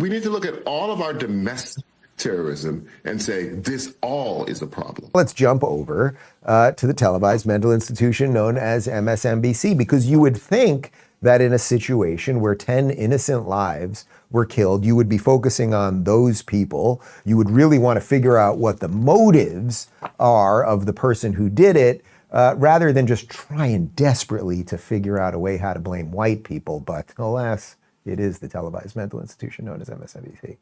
We need to look at all of our domestic terrorism and say this all is a problem. Let's jump over to the televised mental institution known as MSNBC, because you would think that in a situation where 10 innocent lives were killed, you would be focusing on those people. You would really want to figure out what the motives are of the person who did it, rather than just trying desperately to figure out a way how to blame white people. But alas, it is the televised mental institution known as MSNBC.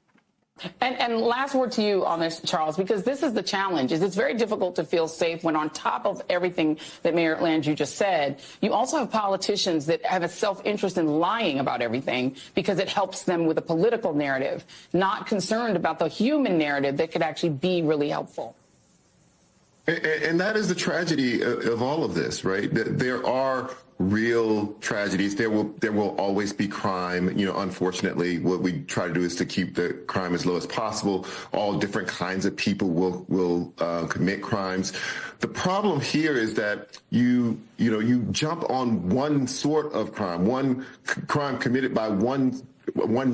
And last word to you on this, Charles, because this is the challenge, is it's very difficult to feel safe when on top of everything that Mayor Landrieu just said, you also have politicians that have a self-interest in lying about everything because it helps them with a political narrative, not concerned about the human narrative that could actually be really helpful. And that is the tragedy of all of this, right? There are real tragedies. There will always be crime. You know, unfortunately, what we try to do is to keep the crime as low as possible. All different kinds of people will commit crimes. The problem here is that you jump on one sort of crime, one crime committed by one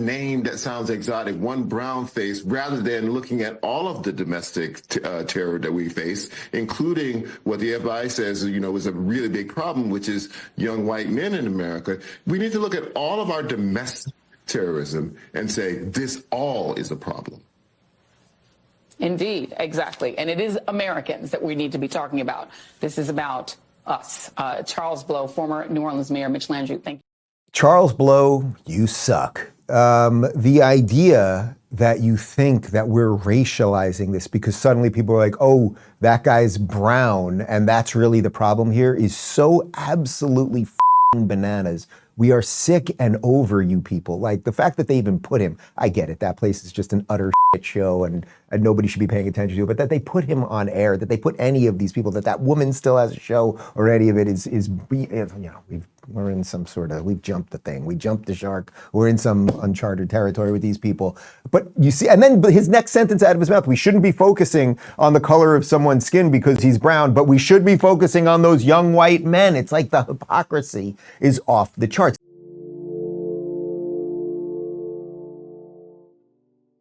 name that sounds exotic, one brown face, rather than looking at all of the domestic terror that we face, including what the FBI says, is a really big problem, which is young white men in America. We need to look at all of our domestic terrorism and say this all is a problem. Indeed, exactly. And it is Americans that we need to be talking about. This is about us. Charles Blow, former New Orleans Mayor Mitch Landrieu, thank you. Charles Blow, you suck. The idea that you think that we're racializing this because suddenly people are like, oh, that guy's brown and that's really the problem here is so absolutely f***ing bananas. We are sick and over you people. Like the fact that they even put him, I get it, that place is just an utter shit show and nobody should be paying attention to it, but that they put him on air, that they put any of these people, that woman still has a show or any of it we're in some sort of, we've jumped the thing. We jumped the shark. We're in some uncharted territory with these people. But you see, and then his next sentence out of his mouth, we shouldn't be focusing on the color of someone's skin because he's brown, but we should be focusing on those young white men. It's like the hypocrisy is off the charts.